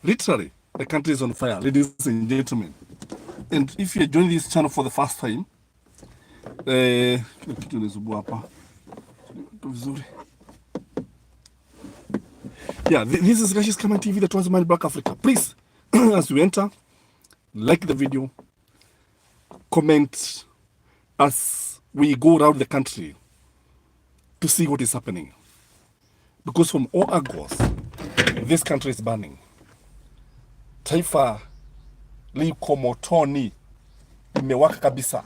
Literally, the country is on fire, ladies and gentlemen. And if you're joining this channel for the first time, yeah, this is Gachie Skyman TV, the Transman Black Africa. Please, as you enter, like the video, comment as we go around the country to see what is happening. Because from all angles, this country is burning. Taifa liko motoni, imewaka kabisa.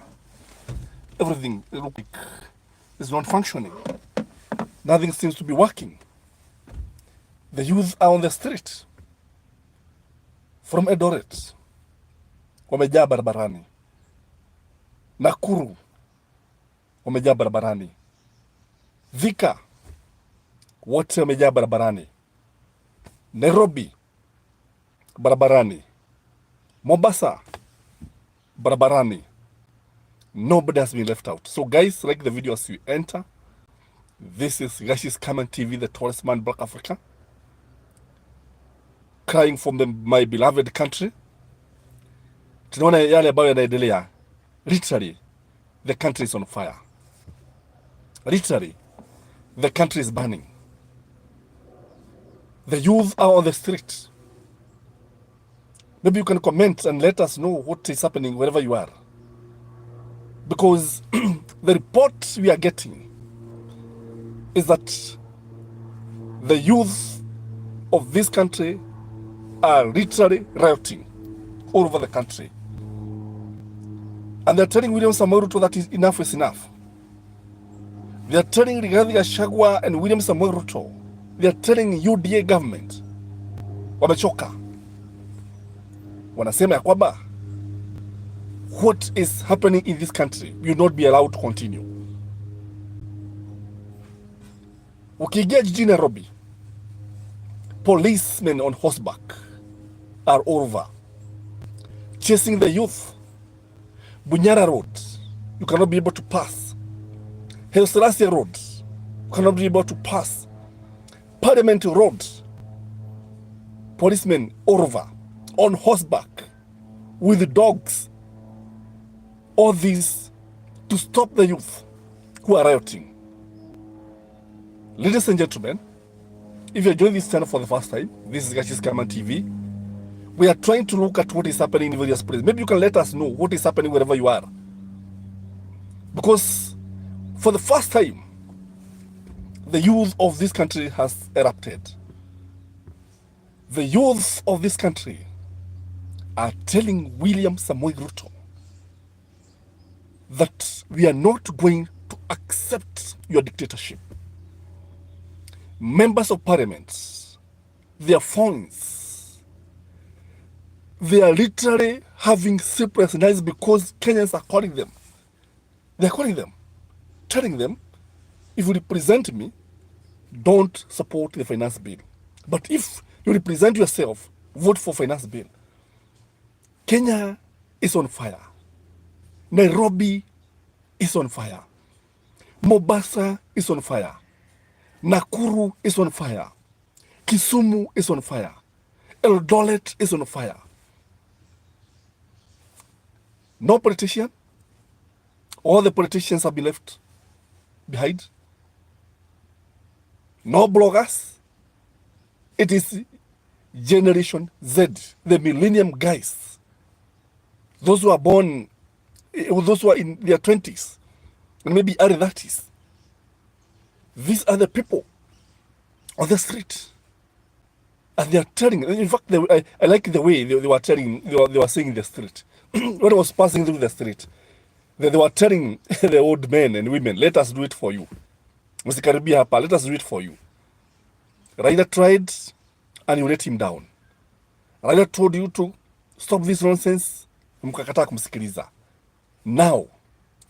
Everything is not functioning. Nothing seems to be working. The youth are on the street. From Eldoret, wamejaa barabarani. Nakuru, wamejaa barabarani. Thika, wote wamejaa barabarani. Nairobi, barabarani. Mombasa, barabarani. Nobody has been left out. So guys, like the video as you enter. This is Gachie Skyman TV, the tallest man in Black Africa, crying from my beloved country. Tunaona yale ambayo yanaendelea. Literally, the country is on fire. Literally, the country is burning. The youth are on the street. Maybe you can comment and let us know what is happening wherever you are. Because the report we are getting is that the youth of this country are literally rioting all over the country. And they're telling William Samoei Ruto that enough is enough. They're telling Rigathi Gachagua and William Samoei Ruto, they're telling UDA government, wamechoka. Wanasema ya kwamba what is happening in this country will not be allowed to continue. Ukiingia jijini Nairobi, policemen on horseback are all over, chasing the youth. Bunyara Road, you cannot be able to pass. Helselasia Road, you cannot be able to pass. Parliamentary Road, policemen all over, on horseback, with dogs. All this to stop the youth who are rioting. Ladies and gentlemen, if you're joining this channel for the first time, this is Gachie Skyman TV. We are trying to look at what is happening in various places. Maybe you can let us know what is happening wherever you are. Because for the first time, the youth of this country has erupted. The youth of this country are telling William Samoei Ruto that we are not going to accept your dictatorship. Members of parliament, their phones, they are literally having sleepless nights because Kenyans are calling them. They're calling them, telling them, if you represent me, don't support the finance bill. But if you represent yourself, vote for finance bill. Kenya is on fire. Nairobi is on fire. Mombasa is on fire. Nakuru is on fire. Kisumu is on fire. Eldoret is on fire. No politician. All the politicians have been left behind. No bloggers. It is Generation Z, the millennium guys. Those who are born, those who are in their 20s, and maybe early 30s. These are the people on the street. And they are telling, in fact, I like the way they were telling, they were saying in the street. When I was passing through the street, they were telling the old men and women, let us do it for you. Msikaribia hapa, let us do it for you. Raila tried and you let him down. Raila told you to stop this nonsense, mkakataa kumsikiliza. Now,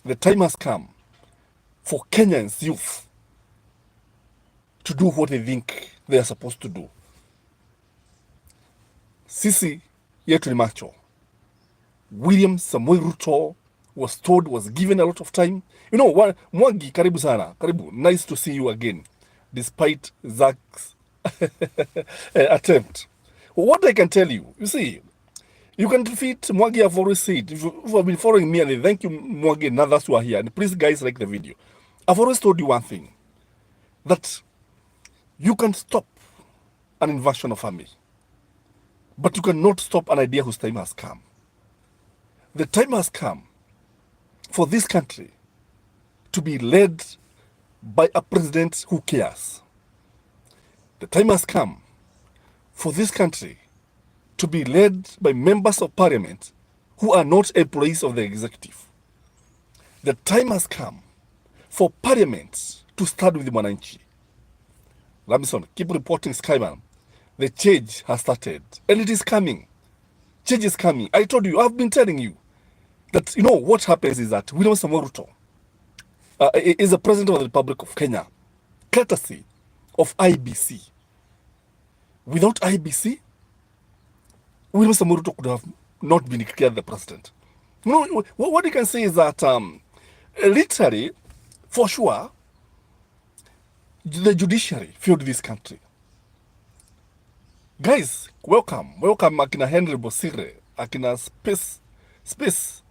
the time has come for Kenyans youth to do what they think they are supposed to do. Sisi yetu ni macho. William Samoei Ruto was given a lot of time. You know, Mwangi, karibu sana. Karibu. Nice to see you again. Despite Zach's attempt. What I can tell you, you see, you can defeat Mwagi. I've always said, if you have been following me, and thank you, Mwagi, and others who are here, and please, guys, like the video. I've always told you one thing, that you can stop an invasion of army, but you cannot stop an idea whose time has come. The time has come for this country to be led by a president who cares. The time has come for this country to be led by members of parliament who are not employees of the executive. The time has come for parliament to start with Mwananchi. Ramison, keep reporting, Skyman. The change has started, and it is coming. Change is coming. I told you, I've been telling you that, you know, what happens is that William Samoei Ruto is the president of the Republic of Kenya, courtesy of IBC. Without IBC, William Samoei Ruto could have not been declared the president. You know, what you can say is that literally, for sure, the judiciary failed this country. Guys, welcome Akina Henry Bosire, Akina Space,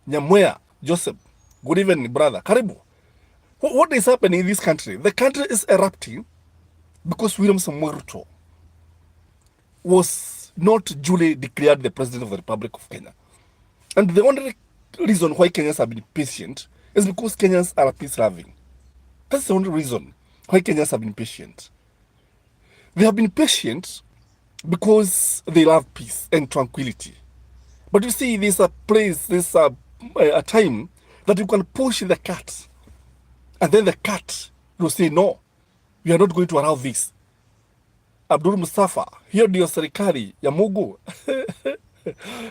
Nyamwea, Joseph. Good evening, brother. Karibu. What is happening in this country? The country is erupting because William Samoei Ruto was not duly declared the president of the Republic of Kenya. And the only reason why Kenyans have been patient is because Kenyans are peace-loving. That's the only reason why Kenyans have been patient. They have been patient because they love peace and tranquility. But you see, there's a place, there's a time that you can push the cat, and then the cat will say, no, we are not going to allow this. Abdul Mustafa, hiyo ndio serikali ya Mungu.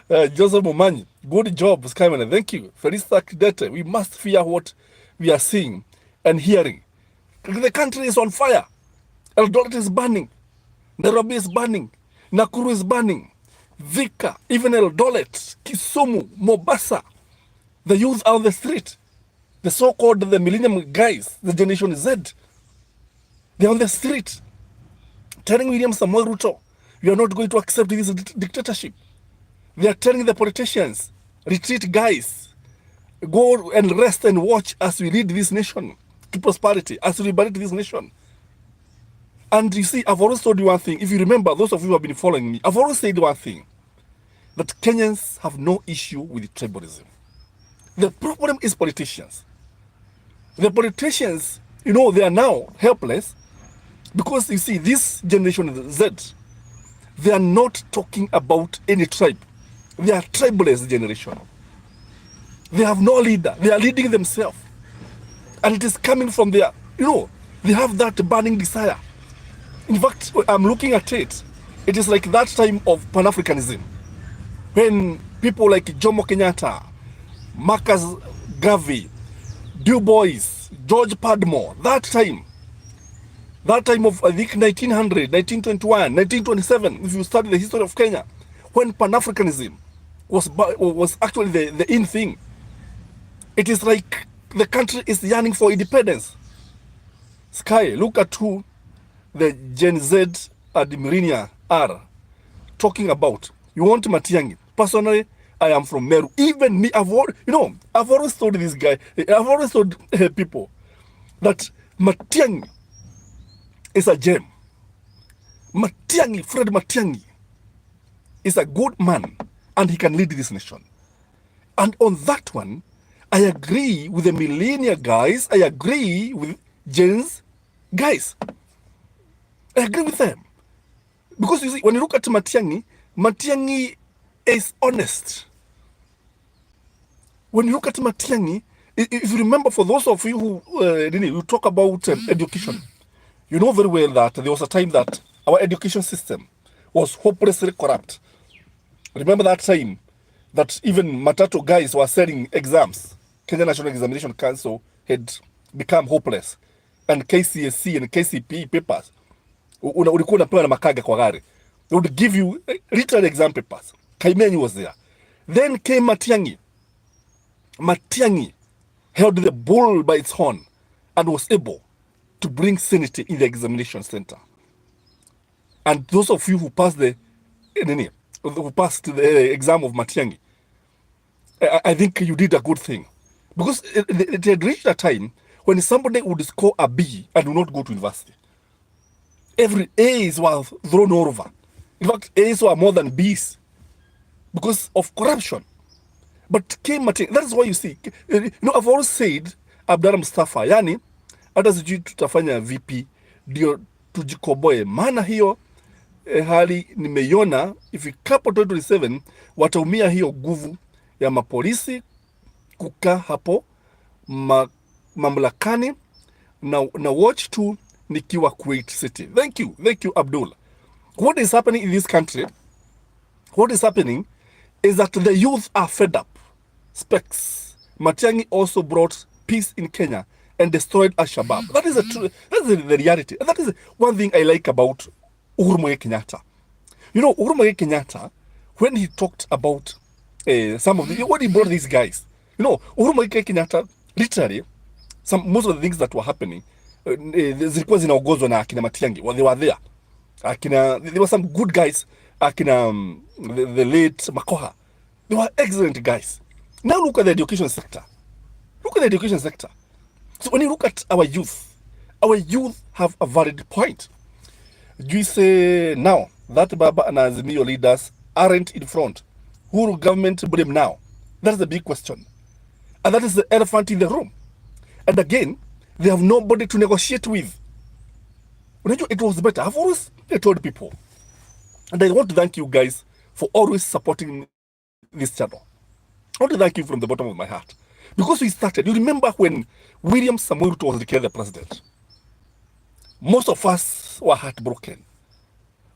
Joseph Momanyi, good job, Skyman, thank you. Felista Kidete, we must fear what we are seeing and hearing. The country is on fire. Eldoret is burning. Nairobi is burning. Nakuru is burning. Thika, even Eldoret, Kisumu, Mombasa. The youth are on the street. The so-called the millennium guys, the Generation Z. They're on the street telling William Samoei Ruto, we are not going to accept this dictatorship. They are telling the politicians, retreat guys, go and rest and watch as we lead this nation to prosperity, as we liberate this nation. And you see, I've always told you one thing. If you remember, those of you who have been following me, I've always said one thing, that Kenyans have no issue with tribalism. The problem is politicians. The politicians, you know, they are now helpless because, you see, this Generation Z, they are not talking about any tribe. They are tribalist generation. They have no leader. They are leading themselves. And it is coming from their, you know, they have that burning desire. In fact, I'm looking at it. It is like that time of Pan-Africanism, when people like Jomo Kenyatta, Marcus Garvey, Du Bois, George Padmore, that time of, I think, 1900, 1921, 1927, if you study the history of Kenya, when Pan-Africanism was actually the in thing. It is like the country is yearning for independence. Sky, look at who the Gen Z and the millennials are talking about. You want Matiang'i? Personally, I am from Meru. Even me, I've always told this guy, I've always told people that Matiang'i is a gem. Fred Matiang'i is a good man, and he can lead this nation. And on that one, I agree with the millennial guys. I agree with Gen's guys. I agree with them. Because you see, when you look at Matiang'i is honest. When you look at Matiang'i, if you remember, for those of you who talk about education, you know very well that there was a time that our education system was hopelessly corrupt. Remember that time that even Matatu guys were selling exams. Kenya National Examination Council had become hopeless. And KCSE and KCPE papers, ulikuwa unapewa na makaga kwa gari. They would give you literal exam papers. Kaimenyi was there. Then came Matiang'i. Matiang'i held the bull by its horn and was able to bring sanity in the examination center. And those of you who passed the exam of Matiang'i, I think you did a good thing. Because it had reached a time when somebody would score a B and would not go to university. Every A's were thrown over. In fact, A's were more than B's because of corruption. But came Matiang'i. That is why you see, I've always said, Abdalla Mustafa, yani, hata sijui tutafanya vipi ndio tujikoboe. Maana hiyo hali nimeiona ifikapo 2027 wataumia hiyo nguvu ya mapolisi kukaa hapo mamlakani na watch tu nikiwa Kuwait City. Thank you Abdul. What is happening in this country? What is happening is that the youth are fed up. Specs. Matiang'i also brought peace in Kenya and destroyed Al-Shabaab. That is the reality. And that is one thing I like about Uhuru Muigai Kenyatta. Uhuru Muigai Kenyatta, when he talked about some of when he brought these guys, Uhuru Muigai Kenyatta, literally, most of the things that were happening, zilikuwa zinaongozwa na akina Matiang'i. Well, they were there. There were some good guys, akina the late Makoha. They were excellent guys. Now look at the education sector. Look at the education sector. So when you look at our youth have a valid point. You say now that Baba and Azimio leaders aren't in front. Who will government blame now? That's the big question. And that is the elephant in the room. And again, they have nobody to negotiate with. It was better. I've always told people, and I want to thank you guys for always supporting this channel. I want to thank you from the bottom of my heart. Because we started, you remember when William Samoei Ruto was declared the president? Most of us were heartbroken.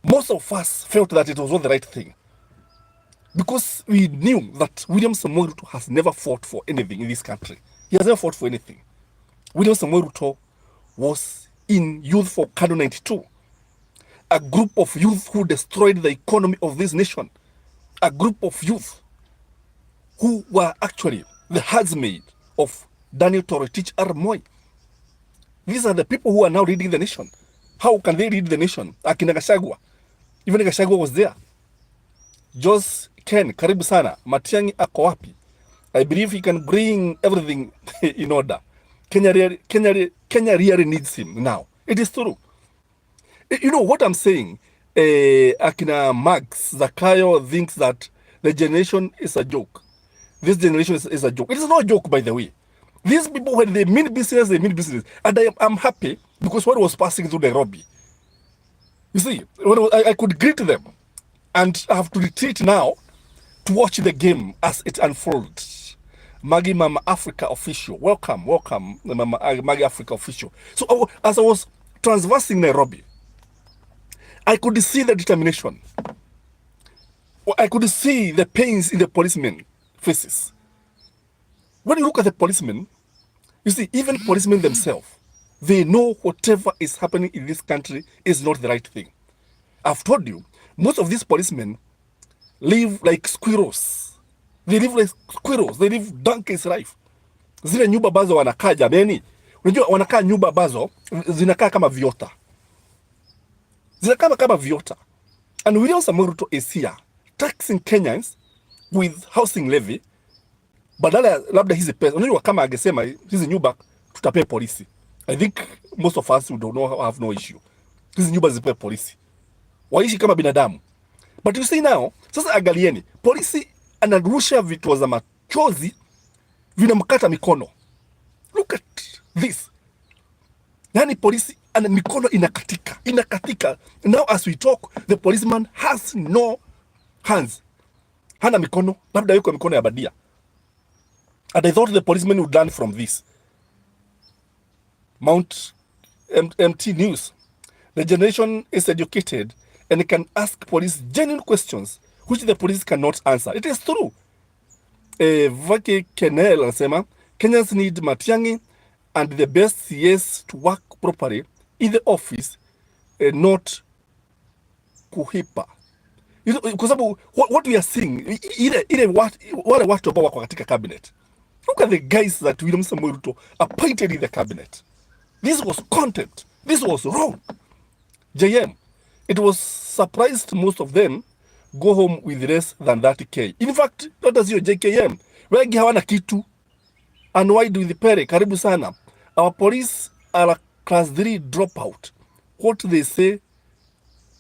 Most of us felt that it was not the right thing. Because we knew that William Samoei Ruto has never fought for anything in this country. He has never fought for anything. William Samoei Ruto was in Youth for Kano 92. A group of youth who destroyed the economy of this nation. A group of youth who were actually the herdsmaid of Daniel Toroitich Arap Moi. These are the people who are now leading the nation. How can they lead the nation? Akina Gachagua. Even Gachagua was there. Jos Ken, karibu sana. Matiang'i ako wapi? I believe he can bring everything in order. Kenya really needs him now. It is true. You know what I'm saying? Akina Max Zakayo thinks that the generation is a joke. This generation is a joke. It is not a joke, by the way. These people, when they mean business, they mean business. And I'm happy because what was passing through Nairobi, you see, I could greet them. And I have to retreat now to watch the game as it unfolds. Maggie Mama Africa official. Welcome, Mama Maggie Africa official. So as I was transversing Nairobi, I could see the determination. I could see the pains in the policemen faces. When you look at the policemen, you see, even policemen themselves, they know whatever is happening in this country is not the right thing. I've told you, most of these policemen live like squirrels. They live like squirrels. They live donkey's life. Zile nyumba bazo wanakaa jameni. Unajua wanakaa nyumba bazo zinakaa kama viota. Zinakaa kama viota. And William Samoei Ruto is here taxing Kenyans with housing levy. Badala labda hizi pesa. Unajua kama angesema hizi nyumba tutapea polisi. I think most of us would have no issue. Hizi nyumba zipewe polisi. Waishi kama binadamu. But you see now, sasa angalieni, polisi anarusha vitu za machozi vinamkata mikono. Look at this. Yani polisi ana mikono inakatika. Now as we talk, the policeman has no hands. Hana mikono, labda yuko mikono ya badia. And I thought the policeman would learn from this. Mount MT News. The generation is educated and can ask police genuine questions which the police cannot answer. It is true. Vake Kenel anasema, Kenyans need Matiang'i and the best CS to work properly in the office, not kuhipa. Kwa sababu what we are seeing, ile wale watu ambao wako katika cabinet. Look at the guys that William Samoei Ruto appointed in the cabinet. This was content. This was wrong. JM, It was surprised most of them go home with less than 30K. In fact, that is your JKM. Wengi hawana kitu. And why do the pere? Karibu sana. Our police are a class 3 dropout. What they say,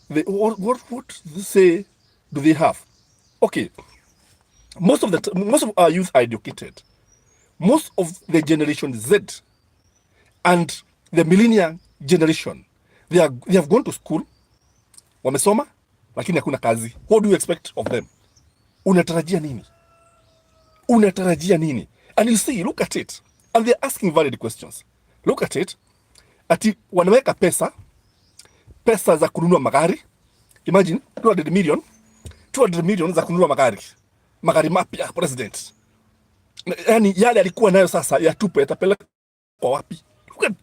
what they say do they have? Okay. Most of our youth are educated. Most of the generation Z and the millennial generation, they have gone to school, wamesoma, lakini hakuna kazi. What do you expect of them? Unatarajia nini? Unatarajia nini? And you see, look at it. And they're asking valid questions. Look at it. Ati wanaweka pesa za kununua magari. Imagine 200 million za kununua magari mapya president. Yani yale alikuwa nayo sasa yatupe yatapeleka kwa wapi? Look at,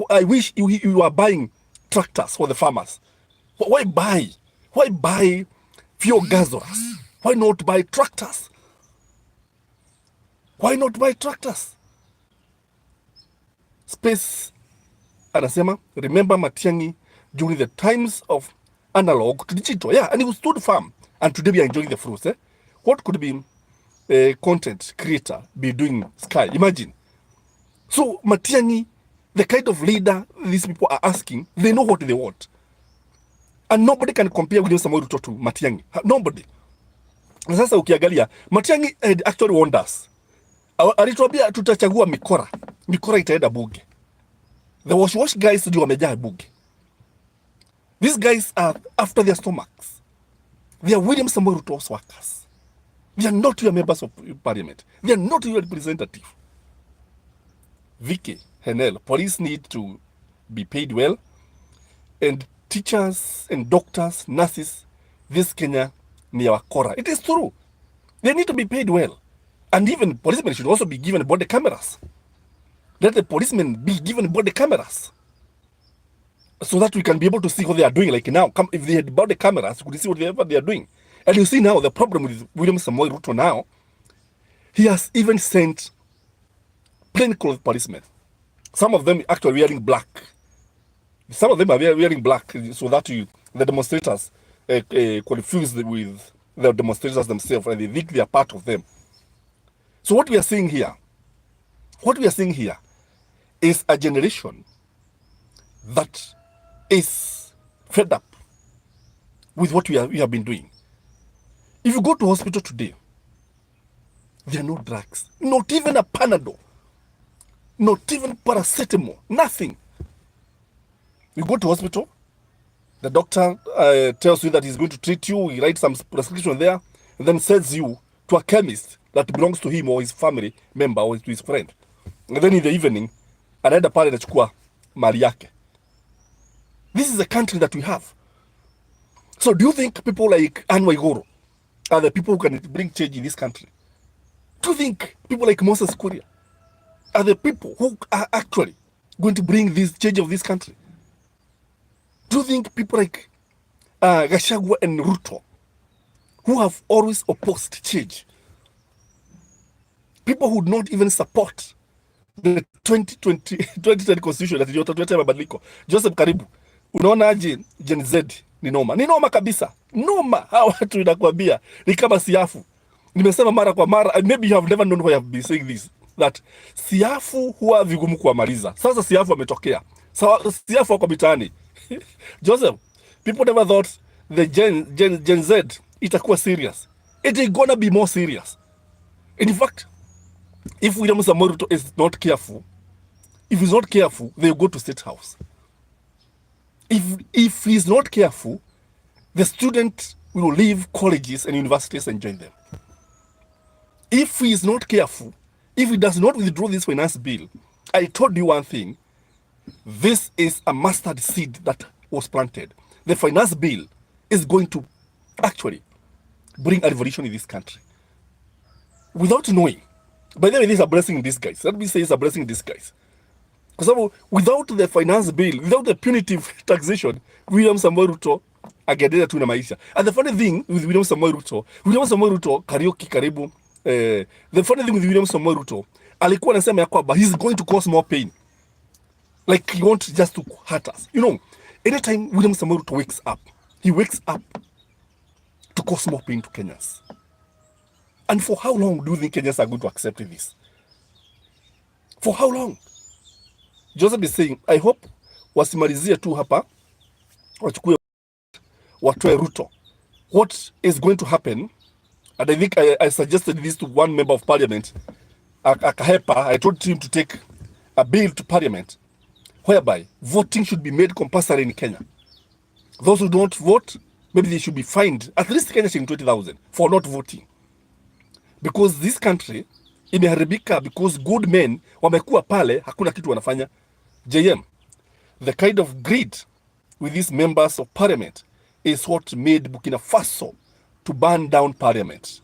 I wish you are buying tractors for the farmers. Why buy fuel gasolers? Why not buy tractors? Why not buy tractors? Space anasema, remember Matiang'i during the times of analog to digital. Yeah, and he stood firm. And today we are enjoying the fruits. What could be a content creator be doing Sky? Imagine. So Matiang'i, the kind of leader these people are asking, they know what they want. And nobody can compare William Samoei Ruto to Matiang'i. Nobody. Sasa ukiangalia, Matiang'i had actually warned us. Alituambia tutachagua mikora itaenda bunge. The wash guys ndio wamejaa bunge. These guys are after their stomachs. They are William Samoei Ruto's workers. They are not your members of parliament. They are not your representative. Vicky Henel, police need to be paid well, and teachers and doctors, nurses, this Kenya ni ya wakora. It is true. They need to be paid well. And even policemen should also be given body cameras. Let the policemen be given body cameras so that we can be able to see what they are doing. Like now, if they had body cameras, we could see what they are doing. And you see now the problem with William Samoei Ruto now, he has even sent plainclothes policemen. Some of them actually wearing black. Some of them are wearing black so that the demonstrators confused with the demonstrators themselves, and they think they are part of them. So what we are seeing here is a generation that is fed up with what we have been doing. If you go to hospital today, there are no drugs, not even a Panadol, not even paracetamol, nothing. You go to hospital, the doctor tells you that he's going to treat you, he writes some prescription there, and then sends you to a chemist that belongs to him or his family member or to his friend. And then in the evening, anaenda pale anachukua mali yake. This is the country that we have. So do you think people like Anne Waiguru are the people who can bring change in this country? Do you think people like Moses Kuria are the people who are actually going to bring this change of this country? Do you think people like Gachagua and Ruto, who have always opposed change, people who would not even support the 2020 constitution that watatuletea mabadiliko? Joseph, karibu. Unaona aje Gen Z ni noma? Ni noma kabisa. Noma. Hawa watu inakwambia ni kama Siafu. Nimesema mara kwa mara, maybe you have never known why I have been saying this, that Siafu huwa vigumu kuamaliza. Sasa Siafu ametokea. Siafu wako mitaani. Joseph, people never thought the Gen Z itakuwa serious. It is gonna be more serious. In fact, if William Samoei Ruto is not careful, if he's not careful, they'll go to State House. If he's not careful, the student will leave colleges and universities and join them. If he is not careful, if he does not withdraw this finance bill, I told you one thing, this is a mustard seed that was planted. The finance bill is going to actually bring a revolution in this country. Without knowing. By the way, this is a blessing in disguise. Let me say it's a blessing in disguise. Because without the finance bill, without the punitive taxation, William Samoei Ruto agedea tu na maisha. And the funny thing with William Samoei Ruto, karaoke karibu, the funny thing with William Samoei Ruto, alikuwa anasema ya kwamba he's going to cause more pain. Like he wants just to hurt us. You know, Anytime William Samoei Ruto wakes up, he wakes up to cause more pain to Kenyans. And for how long do you think Kenyans are going to accept this? For how long? Joseph is saying, I hope wasimalizie tu hapa, wachukue watoe Ruto. What is going to happen, and I think I suggested this to one member of parliament, Akahepa, I told him to take a bill to parliament whereby voting should be made compulsory in Kenya. Those who don't vote, maybe they should be fined at least Kenya shilling 20,000 for not voting. Because this country imeharibika because good men wamekuwa pale, hakuna kitu wanafanya. JM, the kind of greed with these members of parliament is what made Burkina Faso to burn down parliament.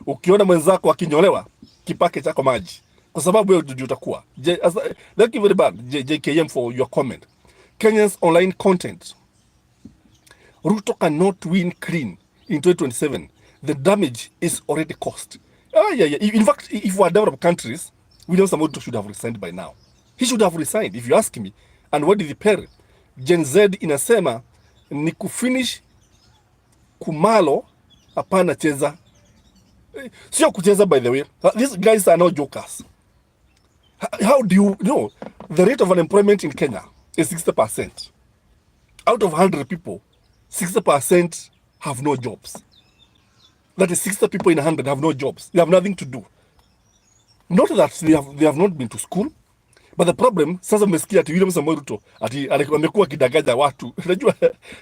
Ukiona mwenzako akinyolewa, kipake chako maji, kwa sababu wewe ndio utakuwa. Thank you very much, JKM, for your comment. Kenya's online content. Ruto cannot win clean in 2027. The damage is already caused. Yeah. In fact, if we are developed countries, William Samoei Ruto should have resigned by now. He should have resigned, if you ask me. And what did he pay? Gen Z inasema ni kufinish kumalo hapana cheza. Sio kucheza, by the way. These guys are not jokers. How do you know the rate of unemployment in Kenya is 60%? Out of 100 people, 60% have no jobs. That is 60 people in 100 have no jobs. They have nothing to do. Not that they have not been to school, but the problem, sasa mmesikia ati William Samoei Ruto ati amekuwa kidagaja watu. Unajua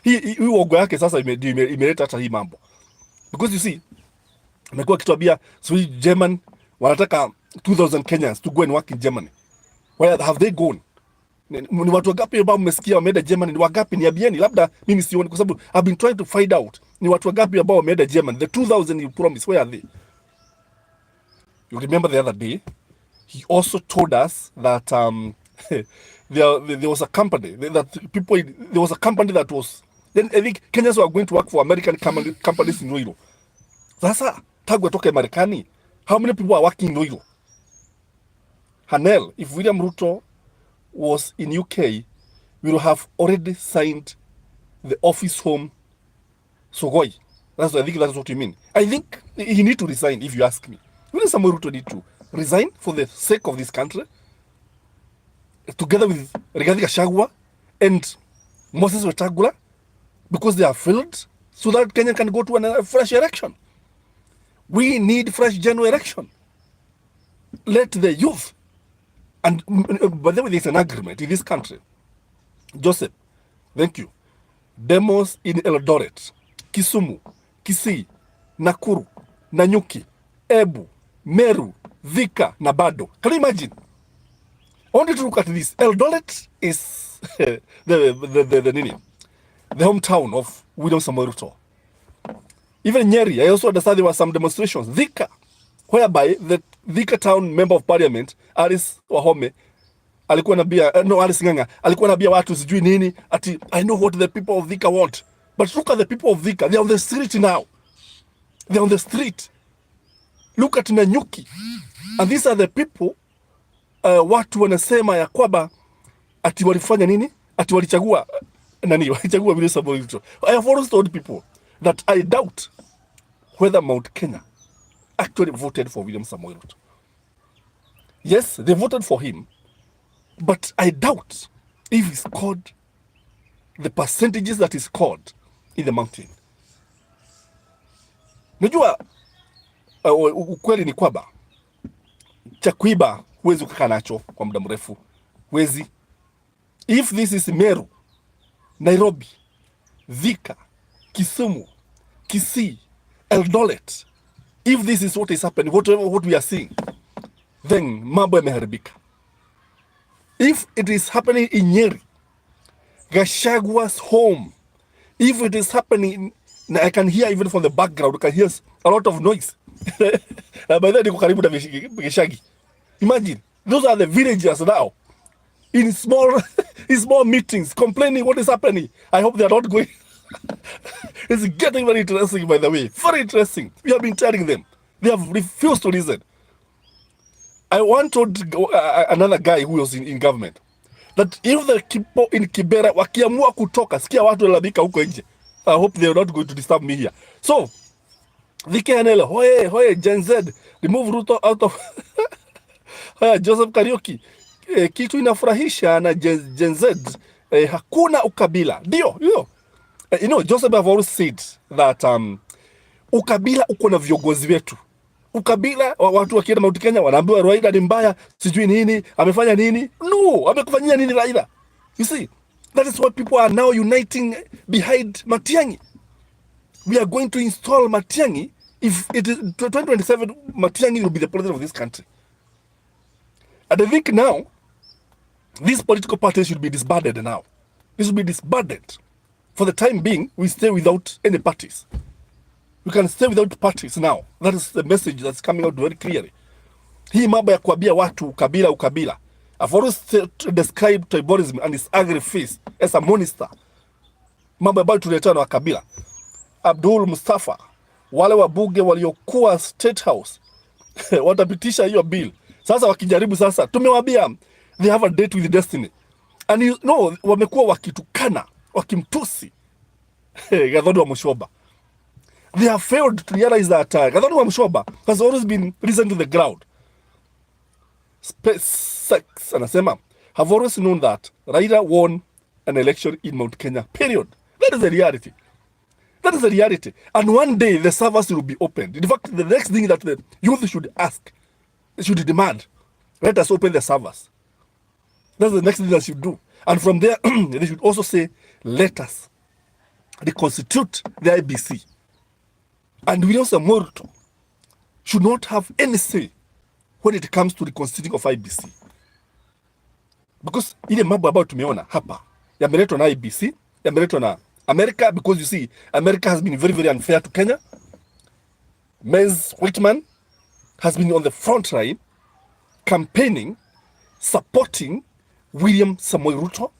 hii uogo yake sasa imeleta hata hii mambo. Because you see, amekuwa akituambia so German wanataka 2000 Kenyans to go and work in Germany. Where have they gone? Ni watu wangapi ambao mmesikia wameenda Germany? Ni wangapi? Niambieni, labda mimi sioni, kwa sababu I've been trying to find out ni watu wangapi ambao wameenda Germany. The 2000 you promised, where are they? You remember the other day he also told us that there was a company that was, then I think Kenyans were going to work for American companies in Ruto. Sasa tangu atoke Marekani, how many people are working in Ruto? Hanel, if William Ruto was in UK, we will have already signed the office home Sogoi. I think that's what you mean. I think he need to resign, if you ask me. William Samoei Ruto need to resign for the sake of this country, together with Rigathi Gachagua and Moses Wetangula, because they are failed, so that Kenya can go to a fresh election. We need fresh general election. Let the youth, and by the way, there's an agreement in this country. Joseph, thank you. Demos in Eldoret, Kisumu, Kisii, Nakuru, Nyuki, Embu, Meru, Thika na bado. Can you imagine? I want you to look at this. Eldoret is the hometown of William Samoei Ruto. Even Nyeri, I also understand there were some demonstrations. Thika, whereby the Thika town member of parliament, Alice Wahome, alikuwa nabia, no, Alice Nganga, alikuwa nabia watu sijui nini, ati, I know what the people of Thika want. But look at the people of Thika. They are on the street now. They are on the street. Look at Nyuki. And these are the people watu wanasema ya kwamba ati walifanya nini? Ati walichagua nani? Walichagua William Samoei Ruto. I have always told people that I doubt whether Mount Kenya actually voted for William Samoei Ruto. Yes, they voted for him, but I doubt if he scored the percentages that he scored in the mountain. Najua ukweli ni kwamba cha kuiba huwezi kukaa nacho kwa muda mrefu. Huwezi. If this is Meru, Nairobi, Thika, Kisumu, Kisii, Eldoret, if this is what is happening, what we are seeing, then mambo yameharibika. If it is happening in Nyeri, Gachagua's home, if it is happening, I can hear even from the background, I can hear a lot of noise. By the way, imagine, those are the villagers now in small meetings complaining what is happening. I hope they are not going. It's getting very interesting, by the way. Very interesting. We have been telling them. They have refused to listen. I wanted another guy who was in government. that if the people in Kibera wakiamua kutoka, sikia watu labika huko nje. I hope they are not going to disturb me here. So the KNL, hoye, Gen Z, remove Ruto out of Joseph Kariuki. Kitu inafurahisha na Gen Z, hakuna ukabila. Ndio, you know, Joseph have always said that ukabila uko na viongozi wetu. Ukabila watu wakienda Mount Kenya wanaambiwa Raila ni mbaya, sijui nini, amefanya nini. No, amekufanyia nini Raila? You see, that is why people are now uniting behind Matiang'i. We are going to install Matiang'i. If it is 2027, Matiang'i will be the president of this country. And I think now, these political parties should be disbanded now. This should be disbanded. For the time being, we stay without any parties. We can stay without parties now. That is the message that's coming out very clearly. Hii mambo ya kuambia watu ukabila. I've always described tribalism and its ugly face as a monster. Mambo ambayo tunaletana na kabila. Abdul Mustafa, wale wabunge waliokuwa State House watapitisha hiyo bill. Sasa wakijaribu sasa, tumewaambia they have a date with destiny. And you know, wamekuwa wakitukana, wakimtusi Gathoni wa Musyoba. They have failed to realize that Gathoni wa Musyoba has always been listened to the ground. SpaceX anasema have always known that Raila won an election in Mount Kenya, period. That is the reality. That is the reality. And one day the servers will be opened. In fact, the next thing that the youth should ask, they should demand, let us open the servers. That's the next thing they should do. And from there, they should also say, let us reconstitute the IBC. And William Samoei Ruto should not have any say when it comes to the constituting of IBC. Because ile mambo ambayo tumeona hapa yameletwa na IBC, yameletwa na America, because you see, America has been very, very unfair to Kenya. Ms. Whitman has been on the front line, campaigning, supporting William Samoei Ruto.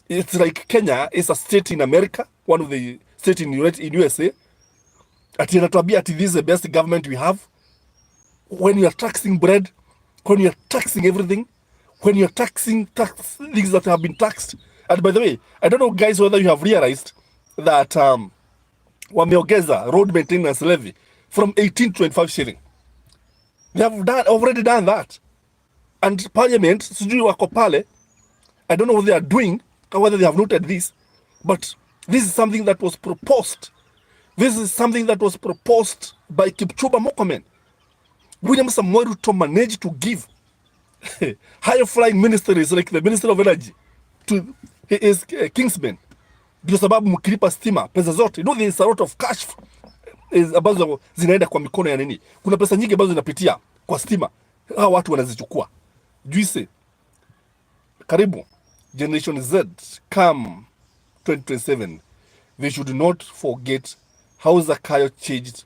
It's like Kenya is a state in America, one of the states in USA. Ati anatuambia ati this is the best government we have. When you are taxing bread, when you are taxing everything, when you are taxing things that have been taxed. And by the way, I don't know, guys, whether you have realized that wameongeza road maintenance levy from 18 to 25 shilling. They have already done that. And Parliament, sijui wako pale, I don't know what they are doing, or whether they have noted this, but this is something that was proposed. This is something that was proposed by Kipchumba Murkomen. William Samoei Ruto managed to give higher flying ministries like the Minister of Energy to his kingsmen. Ndio sababu mkilipa stima pesa zote, you know, there is a lot of cash ambazo zinaenda kwa mikono ya nini. Kuna pesa nyingi ambazo zinapitia kwa stima, hao watu wanazichukua. Juise, karibu Generation Z come 2027, they should not forget how Zakayo changed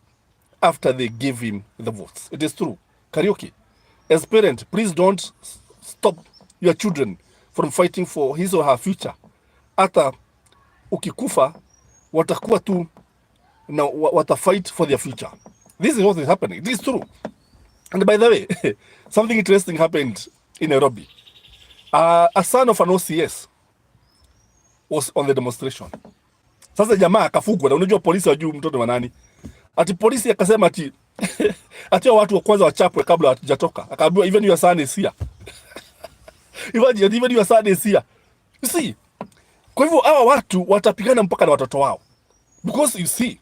after they gave him the votes. It is true. Karaoke, as parent, please don't stop your children from fighting for his or her future. Hata ukikufa watakuwa tu na watafight for their future. This is what is happening. This is true. And by the way, something interesting happened in Nairobi. A son of an OCS was on the demonstration. Sasa jamaa akafugwa, na unajua polisi wajui mtoto wa nani. Ati polisi akasema ati ati watu wa kwanza wachapwe kabla hatujatoka. Akaambiwa even your son is here. Even your son is here. You see? Kwa hivyo hawa watu watapigana mpaka na watoto wao. Because you see,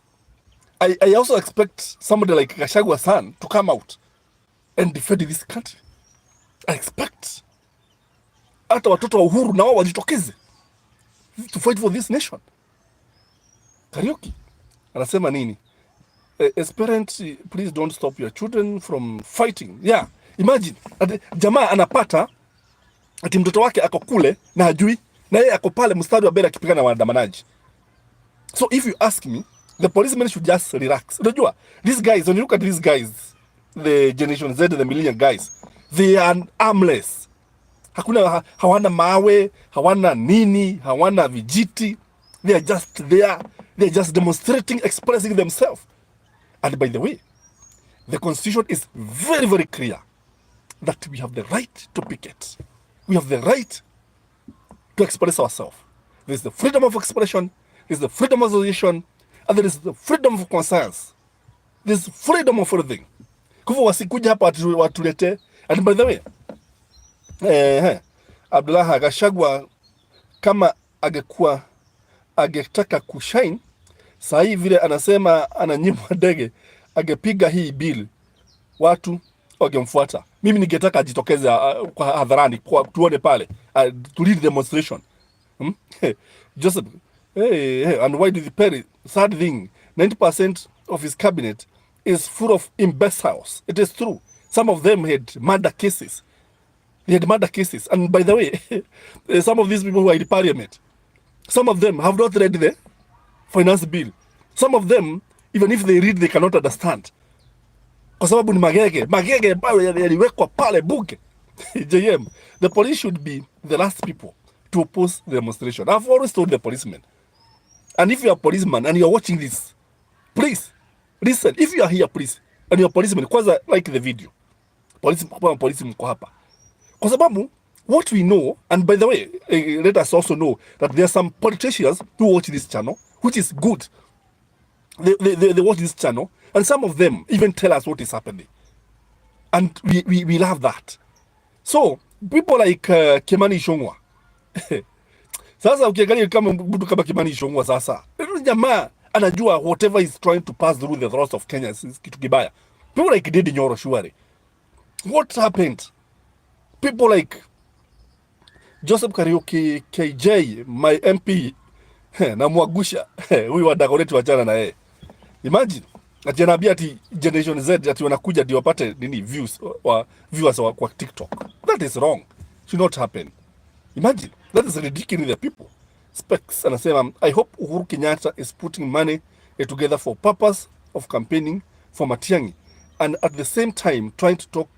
I also expect somebody like Gachagua son to come out and defend this country. I expect hata watoto wa Uhuru na wao wajitokeze to fight for this nation. Karaoke anasema nini? As parents, please don't stop your children from fighting. Yeah, imagine jamaa anapata ati mtoto wake ako kule na hajui, na yeye ako pale mstari wa mbele akipigana na waandamanaji. So if you ask me, the policemen should just relax. Unajua, these guys, when you look at these guys, the Generation Z, the millennial guys, they are armless. Hakuna, hawana mawe, hawana nini, hawana vijiti. They are just there. They are just demonstrating, expressing themselves. And by the way, the constitution is very, very clear that we have the right to picket. We have the right to express ourselves. There is the freedom of expression, there is the freedom of association, and there is the freedom of conscience. There is freedom of everything. Kwa hivyo wasikuja hapa watulete. And by the way, Abdullah Gachagua kama angetaka kushine, saa hii vile anasema ananyimwa ndege, angepiga hii bill, watu wangemfuata. Mimi ningetaka ajitokeze kwa hadharani, kwa tuone pale, to lead demonstration. Joseph, and why did he pay? Third thing, 90% of his cabinet is full of imbeciles. It is true. Some of them had murder cases. They had murder cases. And by the way, some of these people who are in Parliament, some of them have not read the finance bill. Some of them, even if they read, they cannot understand. Kwa sababu ni magege pale yaliwekwa pale bunge. JM, the police should be the last people to oppose the demonstration. I've always told the policemen. And if you are a policeman and you are watching this, please listen. If you are here, please, and you are a policeman, kwanza like the video. Police mko hapa. Kwa sababu what we know, and by the way, let us also know that there are some politicians who watch this channel, which is good. They watch this channel, and some of them even tell us what is happening. And we love that. So, people like Kimani Ichung'wah. Sasa ukiangalia kama mtu kama Kimani Ichung'wah sasa, jamaa anajua whatever is trying to pass through the throats of Kenya is kitu kibaya. People like Ndindi Nyoro Shwari. What happened? People like Joseph Kariuki KJ, my MP, na Mwagusha, huyu wa Dagoretti wachana na yeye. Imagine, ati anaambia ati Generation Z ati wanakuja ndio wapate nini viewers kwa TikTok. That is wrong. Should not happen. Imagine, that is ridiculous the people. Specs anasema, I hope Uhuru Kenyatta is putting money together for purpose of campaigning for Matiang'i, and at the same time trying to talk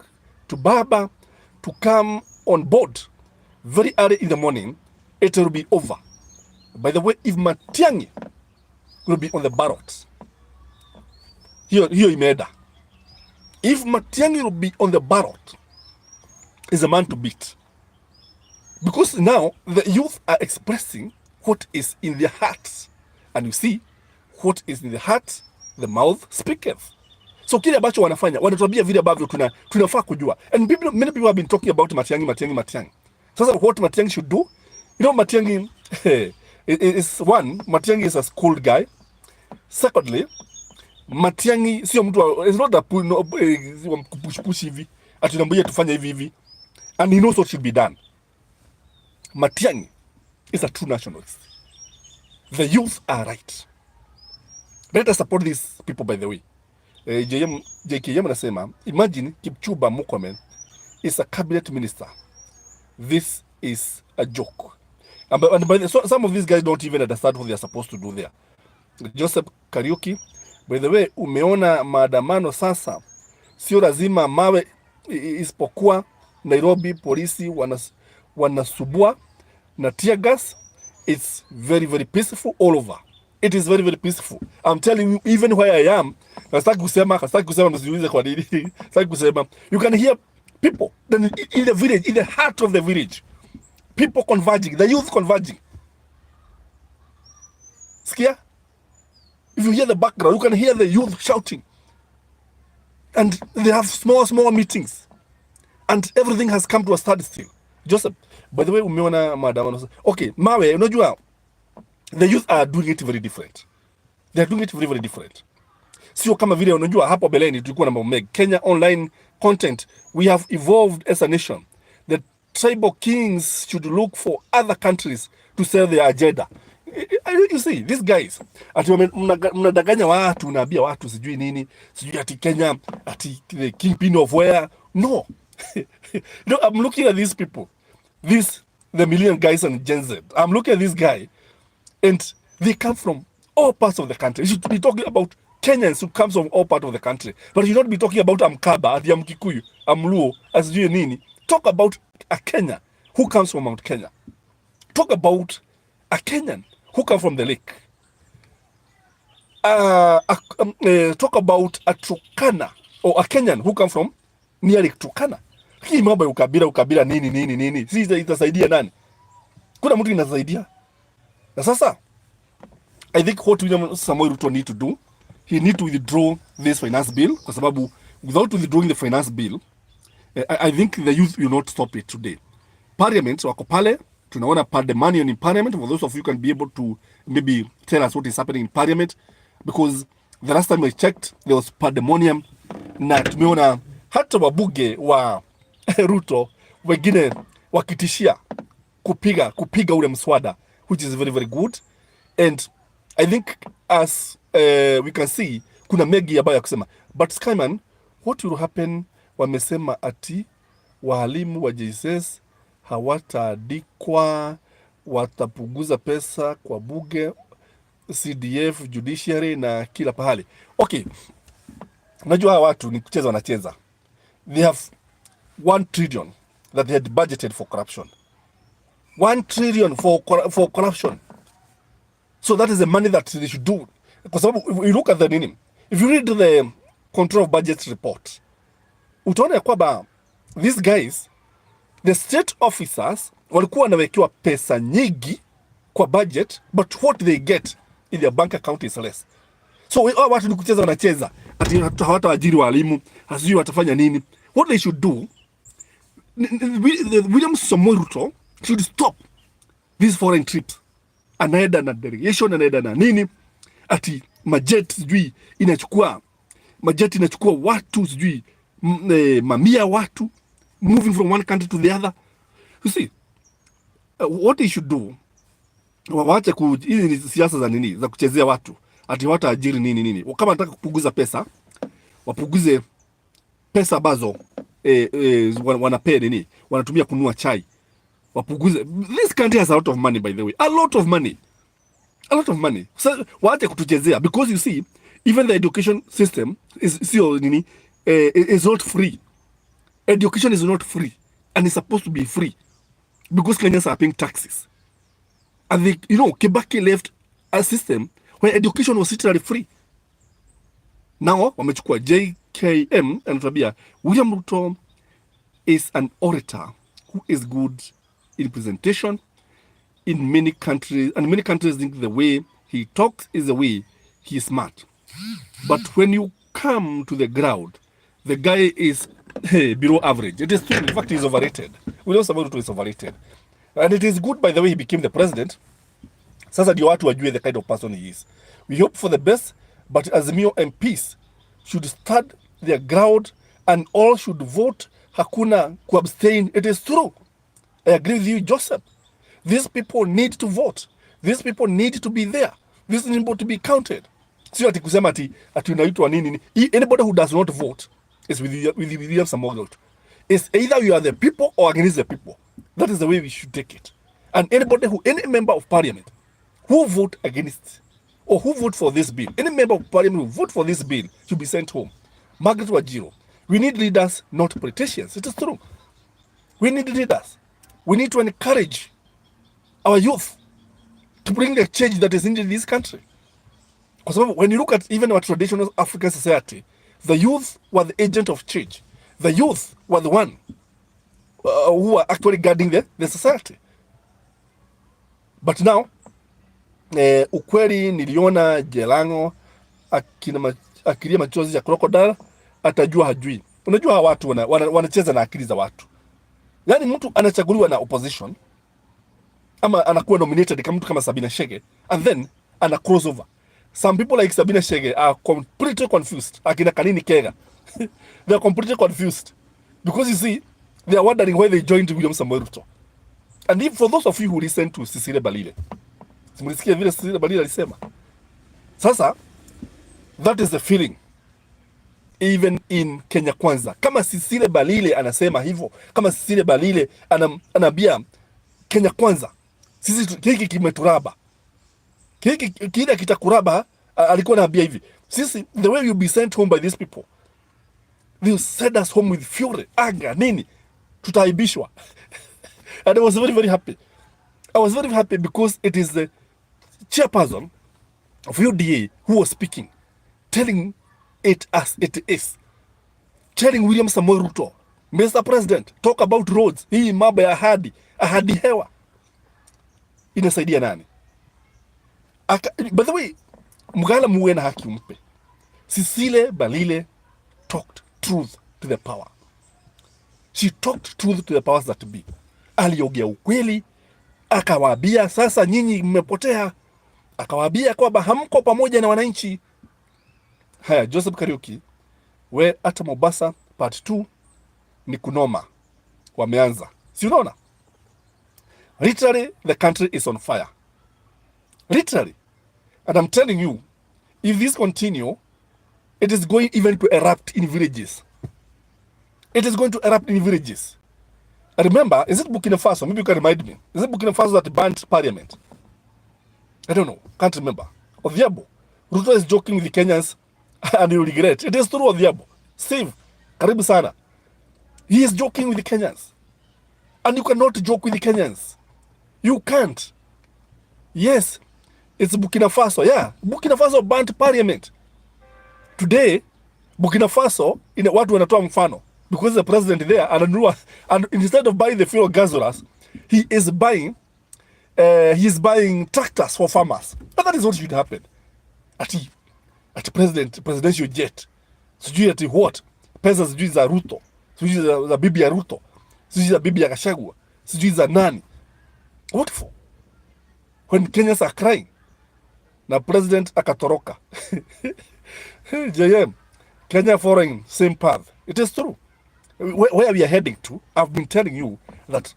to Baba to come on board very early in the morning. It will be over. By the way, if Matiang'i will be on the ballot, hiyo imeenda. If Matiang'i will be on the ballot, is a man to beat. Because now the youth are expressing what is in their hearts. And you see, what is in the heart, the mouth speaketh. So kile ambacho wanafanya, wanatuambia vile ambavyo tunafaa kujua. And many people have been talking about Matiang'i. Sasa what Matiang'i should do? You know, Matiang'i is one, Matiang'i is a schooled guy. Secondly, Matiang'i sio mtu, is not a push hivi. Atunambia tufanye hivi. And he knows what should be done. Matiang'i is a true nationalist. The youth are right. Let us support these people, by the way. JKM anasema, imagine Kipchumba Murkomen is a cabinet minister. This is a joke. And by the, so some of these guys don't even understand what they are supposed to do there. Joseph Kariuki, by the way, umeona maandamano sasa, sio lazima mawe, isipokuwa Nairobi polisi wanasubua na tear gas. It's very, very peaceful all over. It is very, very peaceful. I'm telling you, even where I am, kasitaki kusema msiulize kwa nini. Kasitaki kusema. You can hear people in the village, in the heart of the village. People converging, the youth converging. Skia? If you hear the background, you can hear the youth shouting. And they have small meetings. And everything has come to a standstill. Joseph, by the way, umeona maandamano. Okay, mawe, unajua, the youth are doing it very different. They are doing it very, very different. Sio kama vile unajua hapo beleni tulikuwa na mambo Kenya online content. We have evolved as a nation. The tribal kings should look for other countries to sell their agenda. You see, these guys, ati mnadanganya watu, unaambia watu sijui nini, sijui ati Kenya, ati the kingpin of where. No. No, I'm looking at these people. The million guys and Gen Z. I'm looking at this guy, and they come from all parts of the country. You should be talking about Kenyans who comes from all parts of the country. But you should not be talking about Amkaba, Mkikuyu, Luo, Asijue Nini. Talk about a Kenyan who comes from Mount Kenya. Talk about a Kenyan who comes from the lake. Talk about a Turkana or a Kenyan who comes from near Lake Turkana. Hii mambo ya ukabila nini. Sisi itasaidia nani? kuna mtu inasaidia. Na sasa I think what William Samoei Ruto need to do, he need to withdraw this finance bill, kwa sababu without withdrawing the finance bill, I think the youth will not stop it today. Parliament wako pale, tunaona pandemonium in Parliament. For those of you can be able to maybe tell us what is happening in Parliament, because the last time I checked there was pandemonium, na tumeona hata wabunge wa Ruto wengine wakitishia kupiga ule mswada, which is very very good. And I think as we can see, kuna mengi ambayo ya kusema, but Skyman, what will happen? Wamesema ati walimu wa JSS hawataandikwa, watapunguza pesa kwa bunge, CDF, judiciary na kila pahali. Okay, najua hawa watu ni kucheza wanacheza. They have 1 trillion that they had budgeted for corruption. 1 trillion for corruption. So that is the money that they should do. Kwa sababu if you look at the nini, if you read the control of budget report, utaona kwamba these guys, the state officers, walikuwa wanawekewa pesa nyingi kwa budget, but what they get in their bank account is less. So watu ni kucheza wanacheza, ati hawataajiri walimu, hasijui watafanya nini. What they should do, William Samoei Ruto should stop these foreign trips. Anaenda na delegation, anaenda na nini, ati majet sijui inachukua watu sijui mamia watu, moving from one country to the other. You see, what they should do, waache hizi ni siasa za nini, za kuchezea watu, ati wataajiri nini. Kama wanataka kupunguza pesa, wapunguze pesa ambazo wanapea nini, wanatumia kununua chai, wapunguze. This country has a lot of money, by the way, a lot of money. So waache kutuchezea, because you see, even the education system is not free. Education is not free, and it's supposed to be free because Kenyans are paying taxes. And Kibaki left a system where education was literally free. Now wamechukua JKM, and William Ruto is an orator who is good in presentation in many countries, and many countries think the way he talks is the way he is smart. But when you come to the ground, the guy is below average. It is true. In fact, he is overrated. William Samoei Ruto is overrated. And it is good, by the way, he became the president. Sasa ndio watu wajue the kind of person he is. We hope for the best, but Azimio MPs should stand their ground and all should vote. Hakuna kuabstain. It is true. I agree with you, Joseph. These people need to vote. These people need to be there. These people to be counted. Sio ati kusema ati unaitwa nini. Anybody who does not vote is with William Samoei Ruto. It's either you are the people or against the people. That is the way we should take it. And any member of parliament who vote against or who vote for this bill, any member of parliament who vote for this bill should be sent home. Margaret Wajiro, we need leaders, not politicians. It is true. We need leaders. We need to encourage our youth to bring the change that is needed in this country. Because when you look at even our traditional African society, the youth were the agent of change. The youth were the one who are actually guarding the society. But now, ukweli niliona Jelango akilia machozi ya crocodile, atajua hajui. Unajua watu wanacheza na akili za watu. Yani mtu anachaguliwa na opposition, ama anakuwa nominated kama mtu kama Sabina Chege, and then ana crossover. Some people like Sabina Chege are completely confused. Akina Kanini Kega. They are completely confused. Because you see, they are wondering why they joined William Samoei Ruto. And if for those of you who listen to Cecilia Balile, simulisikia vile Cecilia Balile alisema. Sasa, that is the feeling. Even in Kenya Kwanza. Kama Cecilia Balile anasema hivyo, kama Cecilia Balile anambia Kenya Kwanza, sisi hiki kimeturaba. Kile kitakuraba, alikuwa anaambia hivi. Sisi, the way you'll be sent home by these people, they'll send us home with fury, anger, nini, tutaibishwa. And I was very, very happy. I was very happy because it is the chairperson of UDA who was speaking, telling it as it is. Telling William Samoei Ruto, Mr. President, talk about roads. Hii mambo ya ahadi hewa. inasaidia nani? By the way, Mugala muwe na haki umpe. Cecile Balile talked truth to the power. She talked truth to the powers that be. Aliongea ukweli, akawaambia sasa nyinyi mmepotea, akawaambia kwamba hamko pamoja na wananchi. Haya, Joseph Kariuki, we hata Mombasa part 2 ni kunoma, wameanza, si unaona? Literally the country is on fire, literally, and I'm telling you, if this continue, it is going even to erupt in villages. It is going to erupt in villages. I remember, is it Burkina Faso? Maybe you can remind me. Is it Burkina Faso that banned parliament? I don't know. Can't remember. Odhiambo. Ruto is joking with the Kenyans and you regret. It is true, Odhiambo. Steve, karibu sana. He is joking with the Kenyans. And you cannot joke with the Kenyans. You can't. Yes, it's Burkina Faso. Yeah, Burkina Faso banned parliament. Today, Burkina Faso, watu wanatoa mfano. Because the president there, and instead of buying the fuel gasolers, he is buying tractors for farmers. But that is what should happen. At presidential jet. Sijui ati what? Pesa sijui za Ruto. Sijui za bibi ya Ruto. Sijui za bibi ya Gachagua. Sijui za nani. What for? When Kenyans are crying. Na president akatoroka. JM, Kenya following same path. It is true. Where we are heading to, I've been telling you that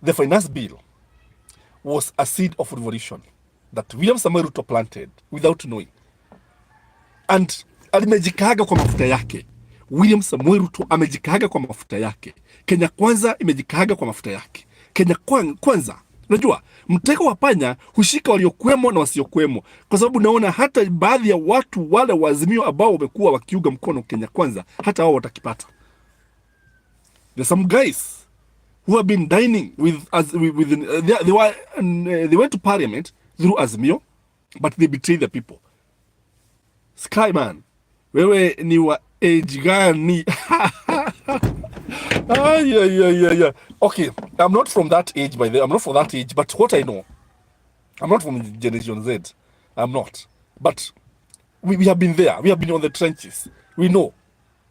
the finance bill was a seed of revolution that William Samoei Ruto planted without knowing. And alimejikaga kwa mafuta yake. William Samoei Ruto amejikaga kwa mafuta yake. Kenya Kwanza imejikaga kwa mafuta yake. Kenya Kwanza, unajua, mtego wa panya hushika waliokuwemo na wasiokuwemo, kwa sababu naona hata baadhi ya watu wale wa Azimio ambao wamekuwa wakiuga mkono Kenya Kwanza, hata wao watakipata. There's some guys who have been dining they went to parliament through Azimio, but they betrayed the people. Skyman, wewe ni wa age gani? Yeah. Okay, I'm not from that age, by the way. I'm not from that age, but what I know, I'm not from Generation Z. I'm not. But we have been there. We have been on the trenches. We know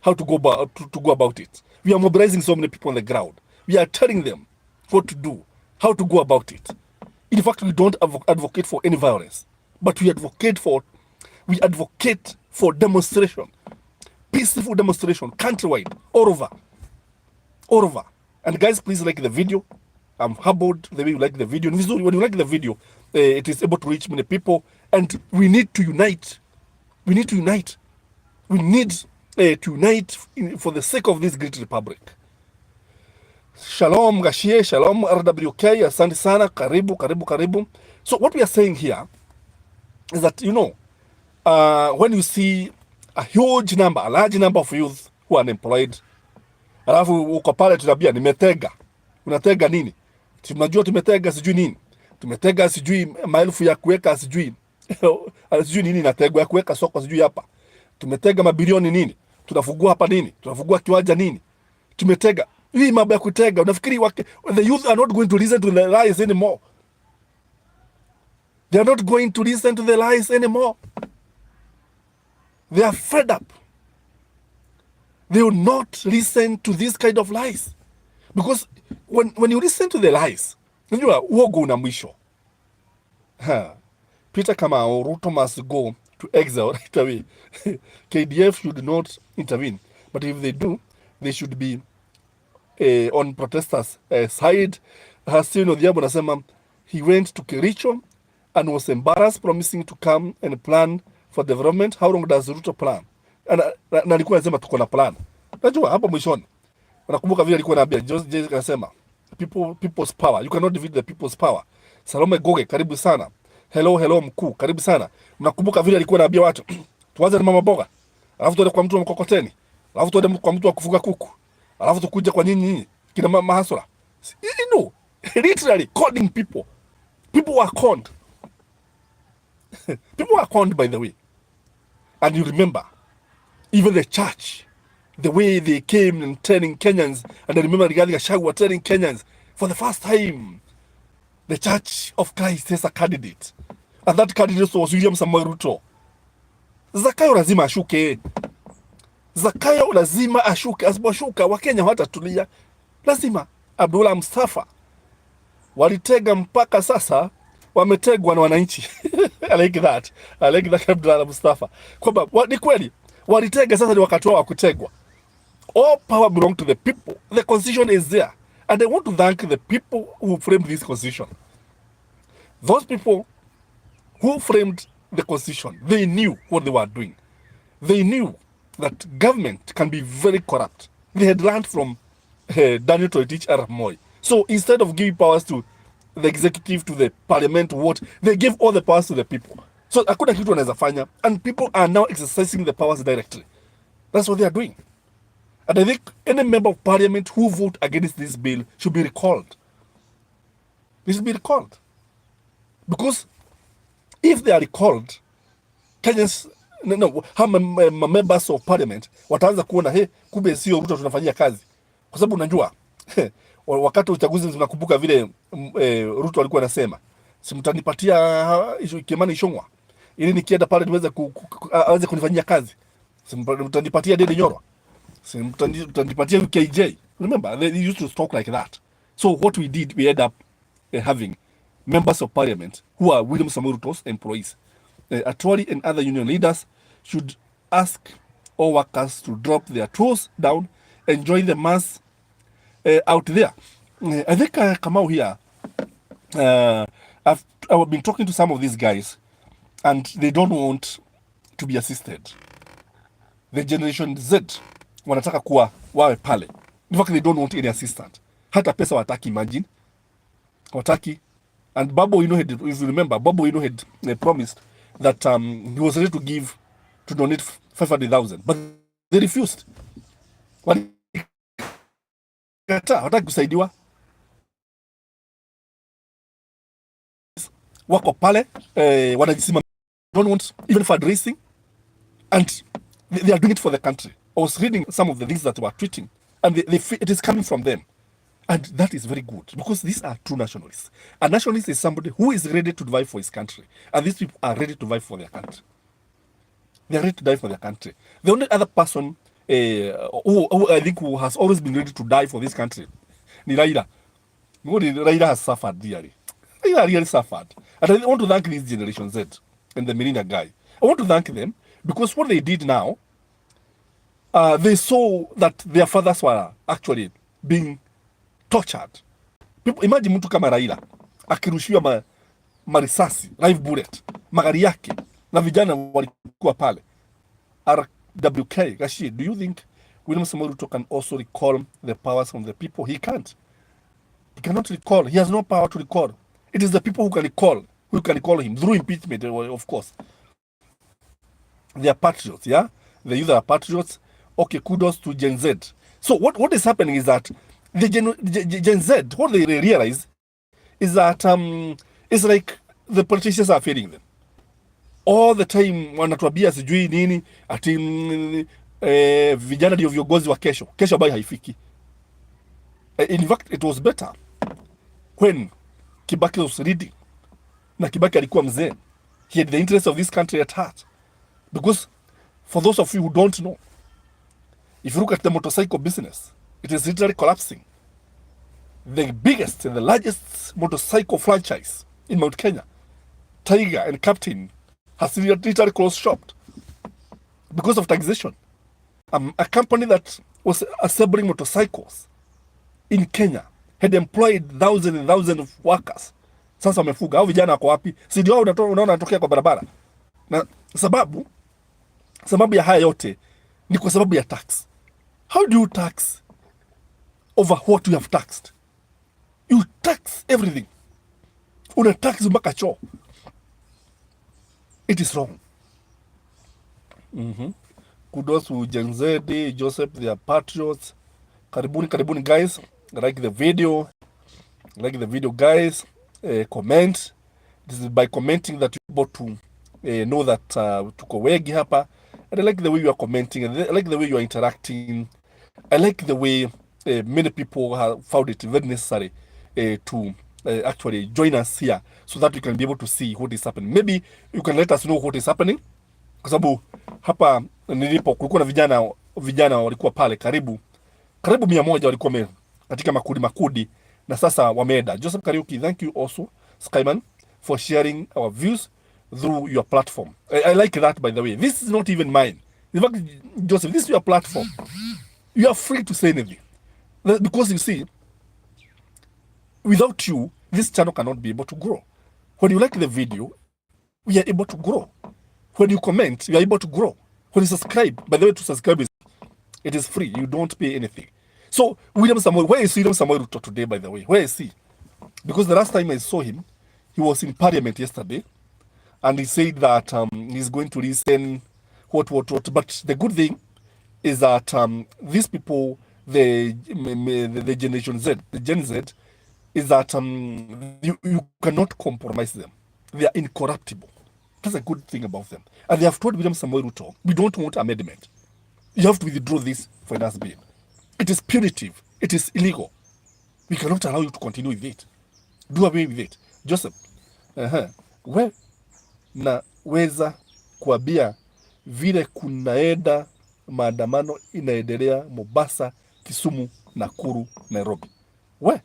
how to go about it. We are mobilizing so many people on the ground. We are telling them what to do, how to go about it. In fact, we don't advocate for any violence, but we advocate for demonstration, peaceful demonstration, countrywide, all over. And guys, please like the video. I'm humbled the way you like the video. When you like the video, it is able to reach many people, and we need to unite. We need to unite for the sake of this great republic. Shalom Gachie, shalom RWK, asante sana, karibu. So what we are saying here is that, when you see a large number of youth who are unemployed, alafu uko pale tunabia nimetega. Unatega nini? Tunajua tumetega sijui nini. Tumetega sijui maelfu ya kuweka sijui nini nategwa ya kuweka soko sijui hapa. Tumetega mabilioni nini? Tunafungua hapa nini? Tunafungua kiwanja nini? Tumetega. Hii mambo ya kutega, unafikiri the youth are not going to listen to the lies anymore. They are not going to listen to the lies anymore. They are fed up. They will not listen to this kind of lies. Because when you listen to the lies, unajua uogo una mwisho. Peter Kamau, Ruto must go to exile right away. KDF should not intervene. But if they do, they should be on protesters' side. Hasino Odhiambo nasema he went to Kericho and was embarrassed, promising to come and plan for development. How long does Ruto plan? Na alikuwa anasema tuko na plan. Unajua hapo mwishoni. Unakumbuka vile alikuwa anaambia Jose akasema people's power. You cannot defeat the people's power. Salome Goge, karibu sana. Hello mkuu, karibu sana. Mnakumbuka vile alikuwa anaambia watu tuanze na mama boga. Alafu tuende kwa mtu wa mkokoteni. Alafu tuende kwa mtu wa kufuga kuku. Alafu tukuje kwa nyinyi kina mama hasura. Literally coding people. People were conned. People were conned, by the way. And you remember, even the church, the way they came and telling Kenyans, and I remember Rigathi Gachagua telling Kenyans for the first time The Church of Christ has a candidate, and that candidate was William Samoei Ruto. Zakayo lazima ashuke. Zakayo lazima ashuke. Asiposhuka Wakenya hawatatulia. Lazima. Abdullah Mustafa walitega mpaka sasa wametegwa na wananchi. I like that. I like that Abdullah Mustafa. Kwamba ni kweli walitega, sasa ni wakati wao wa kutegwa. All power belong to the people. The constitution is there. And I want to thank the people who framed this constitution. Those people who framed the constitution, they knew what they were doing. They knew that government can be very corrupt. They had learned from Daniel Toroitich arap Moi. So instead of giving powers to the executive, to the parliament, what, they gave all the powers to the people. So hakuna kitu wanaweza fanya, and people are now exercising the powers directly. That's what they are doing. And I think any member of parliament who vote against this bill should be recalled. They should be recalled. Because if they are recalled, Kenyans, members of parliament wataanza kuona kumbe sio Ruto tunafanyia kazi. Kwa sababu unajua wakati uchaguzi tunakumbuka vile Ruto alikuwa anasema, simtanipatia Kimani Ichung'wah ili nikienda pale niweze aweze kunifanyia kazi. Simtanipatia Dede Nyoro. Simtanipatia KJ. Remember, they used to talk like that. So what we did, we ended up having members of parliament who are William Samoei Ruto's employees. Atwoli and other union leaders should ask all workers to drop their tools down and join the mass out there. I think Kamau here, I've been talking to some of these guys, and they don't want to be assisted. The Generation Z wanataka kuwa wawe pale. In fact, they don't want any assistant. Hata pesa wataki, imagine. Wataki. And Babu, if you remember, Babu, had promised that he was ready to donate 500,000, but they refused. Wataki kusaidiwa. Wako pale, wanajisima, don't want even fundraising, and they are doing it for the country. I was reading some of the things that they were tweeting, and it is coming from them. And that is very good, because these are true nationalists. A nationalist is somebody who is ready to die for his country. And these people are ready to die for their country. They are ready to die for their country. The only other person who I think who has always been ready to die for this country, ni Raila. Raila has suffered dearly. Raila really suffered. And I want to thank this Generation Z and the Millennial guy. I want to thank them, because what they did now, they saw that their fathers were actually being tortured. People, imagine mtu kama Raila akirushiwa marisasi, live bullet, magari yake na vijana walikuwa pale. RWK, Gachie, do you think William Samoei Ruto can also recall the powers from the people? He can't. He cannot recall. He has no power to recall. It is the people who can recall him through impeachment, of course. They are patriots, yeah? The youth are patriots. Okay, kudos to Gen Z. So what is happening is that the Gen Z, what they realize is that it's like the politicians are failing them. All the time wanatuambia sijui nini, ati vijana ndio viongozi wa kesho. Kesho ambayo haifiki. In fact, it was better when Kibaki was leading. Na Kibaki alikuwa mzee. He had the interest of this country at heart. Because for those of you who don't know, if you look at the motorcycle business, it is literally collapsing. The biggest and the largest motorcycle franchise in Mount Kenya, Tiger and Captain, has literally closed shop because of taxation. A company that was assembling motorcycles in Kenya had employed thousands and thousands of workers. Sasa wamefuga. Hao vijana wako wapi? Si ndio unaona wanatokea kwa barabara. Na sababu ya haya yote ni kwa sababu ya tax. How do you tax over what you have taxed? You tax everything. Una tax mpaka choo. It is wrong. Kudos to Gen Z, Joseph, they are patriots. Karibuni guys. Like the video. Guys. Comment. This is by commenting that you're able to know that tuko wengi hapa. And I like the way you are commenting. And I like the way you are interacting. I like the way many people have found it very necessary to actually join us here so that we can be able to see what is happening. Maybe you can let us know what is happening, kwa sababu hapa nilipo kulikuwa na vijana walikuwa pale karibu 100 walikuwa katika makudi na sasa wameenda. Joseph Kariuki, thank you also Skyman for sharing our views through your platform. I like that, by the way. This is not even mine. In fact, Joseph, this is your platform. You are free to say anything. Because you see, without you, this channel cannot be able to grow. When you like the video, we are able to grow. When you comment, you are able to grow. When you subscribe, by the way, to subscribe, it is free. You don't pay anything. So, William Samoei, where is William Samoei Ruto today, by the way? Where is he? Because the last time I saw him, he was in Parliament yesterday, and he said that he's going to listen, what. But the good thing is that these people, the Generation Z, the Gen Z, is that you cannot compromise them. They are incorruptible. That's a good thing about them. And they have told William Samoei Ruto, we don't want amendment. You have to withdraw this finance bill. It is punitive. It is illegal. We cannot allow you to continue with it. Do away with it. Joseph, we naweza kuambia vile kunaenda maandamano inaendelea Mombasa, Kisumu, Nakuru, Nairobi. We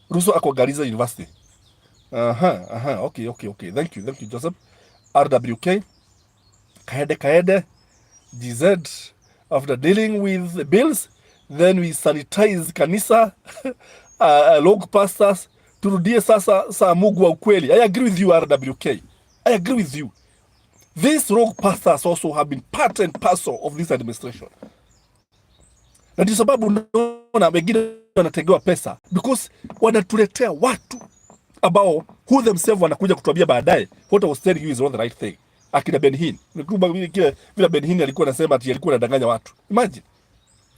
Ruto ako Garissa University. Okay. Thank you, Joseph. RWK, Kaede, GZ, after dealing with the bills, then we sanitize kanisa, log pastors, turudie sasa saa Mungu wa ukweli. I agree with you, RWK. I agree with you. These rogue pastors also have been part and parcel of this administration. Na ndio sababu naona wengine wanategewa pesa because wanatuletea watu ambao who themselves wanakuja kutuambia baadaye what I was telling you is not the right thing. Akina Benhin. Vile Benhin alikuwa anasema ati alikuwa anadanganya watu. Imagine.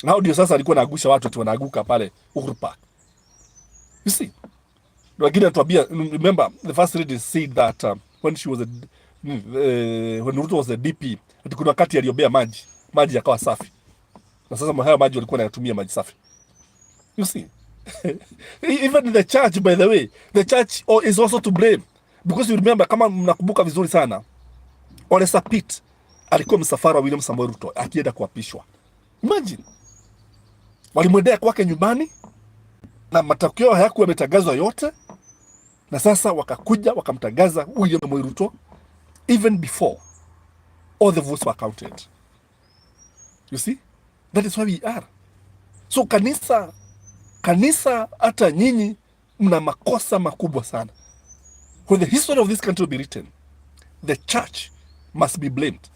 Na ndio sasa alikuwa anagusha watu ati wanaaguka pale Uhuru Park. You see? Wengine anatuambia, remember the first lady said that when she was when Ruto was the DP, ati kuna wakati aliombea maji yakawa safi. Na sasa hayo maji walikuwa wanatumia maji safi. You see? Even the church, by the way, the church is also to blame. Because you remember, kama mnakumbuka vizuri sana, Ole Sapit alikuwa msafara wa William Samoei Ruto akienda kuapishwa. Imagine. Walimwendea kwake nyumbani na matokeo hayakuwa yametangazwa yote, na sasa wakakuja wakamtangaza William Samoei Ruto even before all the votes were counted. You see? That is why we are. So kanisa hata nyinyi mna makosa makubwa sana. When the history of this country will be written, the church must be blamed.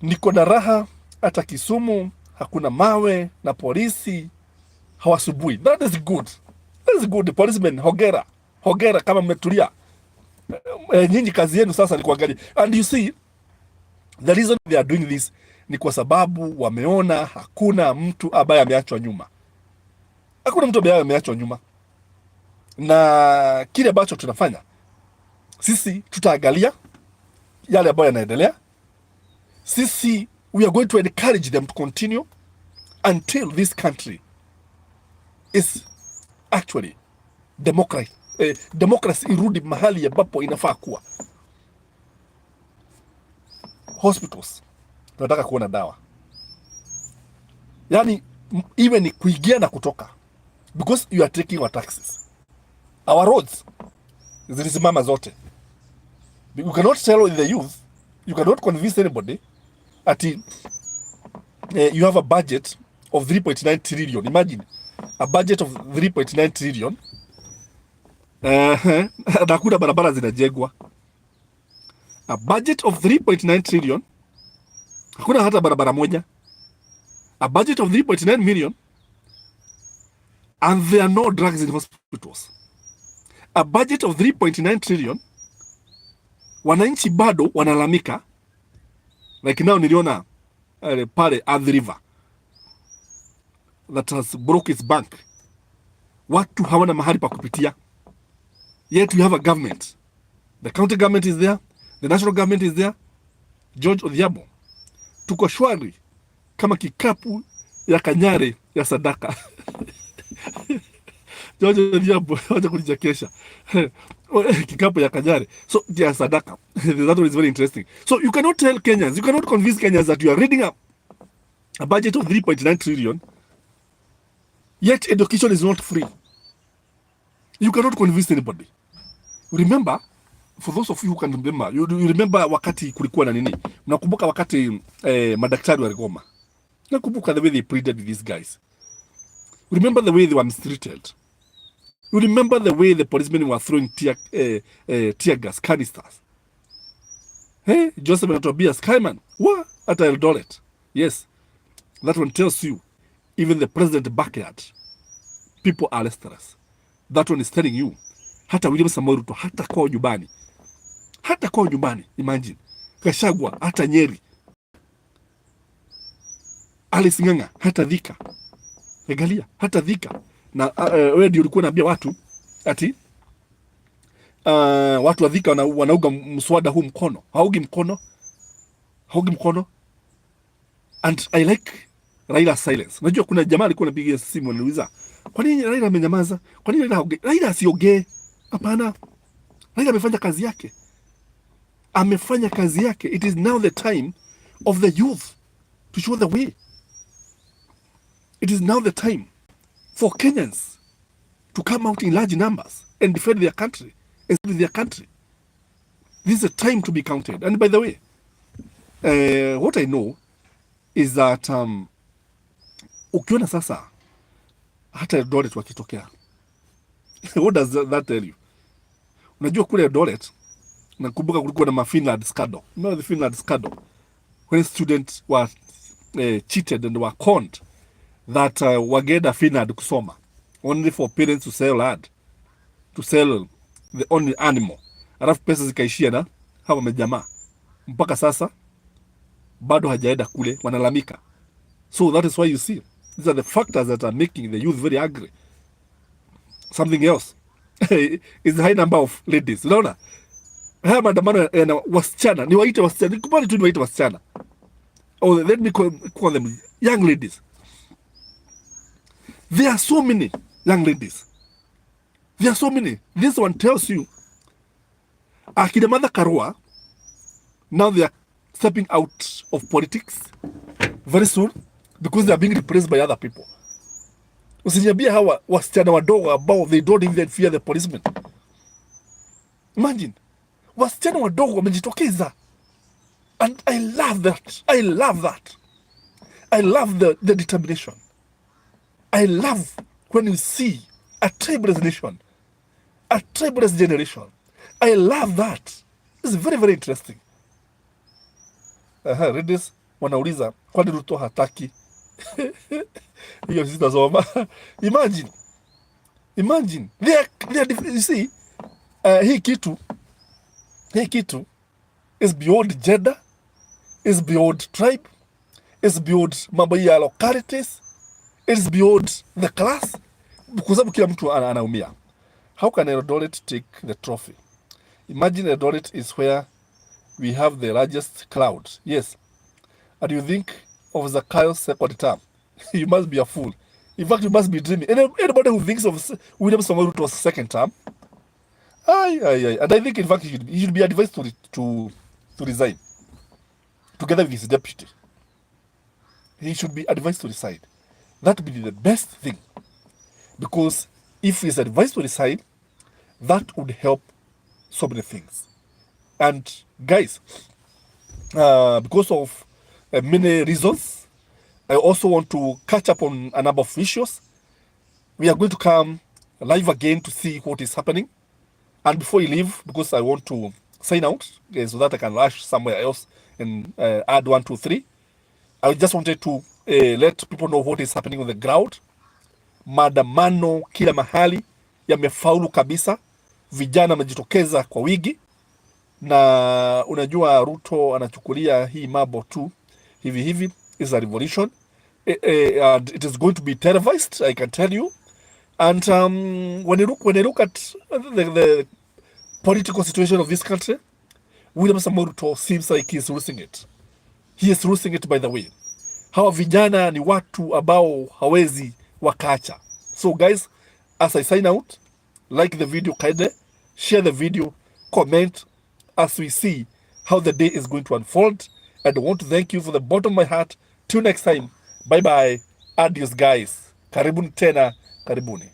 Niko na raha hata Kisumu hakuna mawe na polisi hawasubui. That is good. That is good. The policemen, hongera kama mmetulia. Nyinyi kazi yenu sasa ni kuangalia. And you see, the reason they are doing this ni kwa sababu wameona hakuna mtu ambaye ameachwa nyuma. Hakuna mtu ambaye ameachwa nyuma. Na kile ambacho tunafanya sisi, tutaangalia yale ambayo yanaendelea. Sisi, we are going to encourage them to continue until this country is actually democracy irudi mahali ambapo inafaa kuwa. Hospitals, tunataka kuona dawa. Yani iwe ni kuingia na kutoka, because you are taking our taxes. Our roads zilisimama zote. You cannot tell the youth, you cannot convince anybody ati you have a budget of 3.9 trillion. Imagine a budget of 3.9 trillion. Nakuna barabara zinajengwa. A budget of 3.9 trillion. Hakuna hata barabara moja. A budget of 3.9 million. And there are no drugs in hospitals. A budget of 3.9 trillion. Wananchi bado wanalamika. Like now niliona pale Athi River that has broke its bank. Watu hawana mahali pa kupitia. Yet we have a government. The county government is there. The national government is there. George Odhiambo, tuko shwari kama kikapu ya Kanyare ya sadaka. Jojo Diabo, wacha kunichekesha. Kikapu ya Kajare. So, dia sadaka. That one is very interesting. So, you cannot tell Kenyans, you cannot convince Kenyans that you are reading a budget of 3.9 trillion, yet education is not free. You cannot convince anybody. Remember, for those of you who can remember, you remember wakati kulikuwa na nini? Unakumbuka wakati madaktari waligoma. Nakumbuka the way they pleaded with these guys. Remember the way they were mistreated. You remember the way the policemen were throwing tear gas canisters. Hey, Joseph and Tobias Skyman, what? At Eldoret. Yes, that one tells you, even the president backyard, people are restless. That one is telling you, hata William Samoei Ruto, hata kwa nyumbani. Hata kwa nyumbani, imagine. Kashagwa, hata Nyeri. Alice Ng'ang'a, hata Thika. Egalia, hata Thika. Na wewe ndio ulikuwa unaambia watu ati watu wa Thika wanauga mswada huu mkono. Haugi mkono. Haugi mkono. And I like Raila's silence. Unajua kuna jamaa alikuwa anapigia simu anauliza, kwa nini Raila amenyamaza? Kwa nini Raila asiongee? Hapana. Raila amefanya kazi yake. Amefanya kazi yake. It is now the time of the youth to show the way. It is now the time for Kenyans to come out in large numbers and defend their country, and save their country. This is a time to be counted. And by the way, what I know is that ukiona sasa hata Eldoret wakitokea, what does that tell you? Unajua kule Eldoret, nakumbuka kulikuwa na Finland scandal. You know the Finland scandal? When students were cheated and were conned that wagenda Finland kusoma only for parents to sell land, to sell the only animal, alafu pesa zikaishia na hawa majamaa. Mpaka sasa bado hajaenda kule, wanalamika. So that is why you see, these are the factors that are making the youth very angry. Something else is the high number of ladies. Unaona haya maandamano yana wasichana, ni waite wasichana, nikubali tu ni waite wasichana, or let me call them young ladies. There are so many young ladies. There are so many. This one tells you, akina Martha Karua, now they are stepping out of politics very soon because they are being replaced by other people. Usiniambia hawa wasichana wadogo ambao they don't even fear the policemen. Imagine, wasichana wadogo wamejitokeza. And I love that. I love that. I love the determination. I love when you see a tribeless nation, a tribeless generation. I love that. It's very, very interesting. Ladies, wanauliza, kwani Ruto hataki? Hiyo sisi tasoma. Imagine. You see, hii kitu is beyond gender, is beyond tribe, is beyond mambo ya localities, it's beyond the class, kwa sababu kila mtu anaumia. How can Eldoret take the trophy? Imagine Eldoret is where we have the largest crowd. Yes. And you think of Zakayo's second term. You must be a fool. In fact, you must be dreaming. Anybody who thinks of William Samoei Ruto's second term, and I think in fact he should be advised to resign together with his deputy. He should be advised to resign. That would be the best thing, because if he's advised to resign, that would help so many things. And guys, because of many reasons, I also want to catch up on a number of issues. We are going to come live again to see what is happening. And before you leave, because I want to sign out so that I can rush somewhere else and add 1, 2, 3. I just wanted to let people know what is happening on the ground. Maandamano kila mahali yamefaulu kabisa. Vijana wamejitokeza kwa wingi, na unajua Ruto anachukulia hii mambo tu hivi is a revolution, and it is going to be televised, I can tell you. And when you look at the political situation of this country, William Samoei Ruto seems like he is losing it. He is losing it, by the way. Hawa vijana ni watu ambao hawezi wakaacha. So guys, As I sign out, like the video, kindly share the video, comment as we see how the day is going to unfold. And I want to thank you for the bottom of my heart. Till next time, bye bye, adios guys, karibuni tena, karibuni.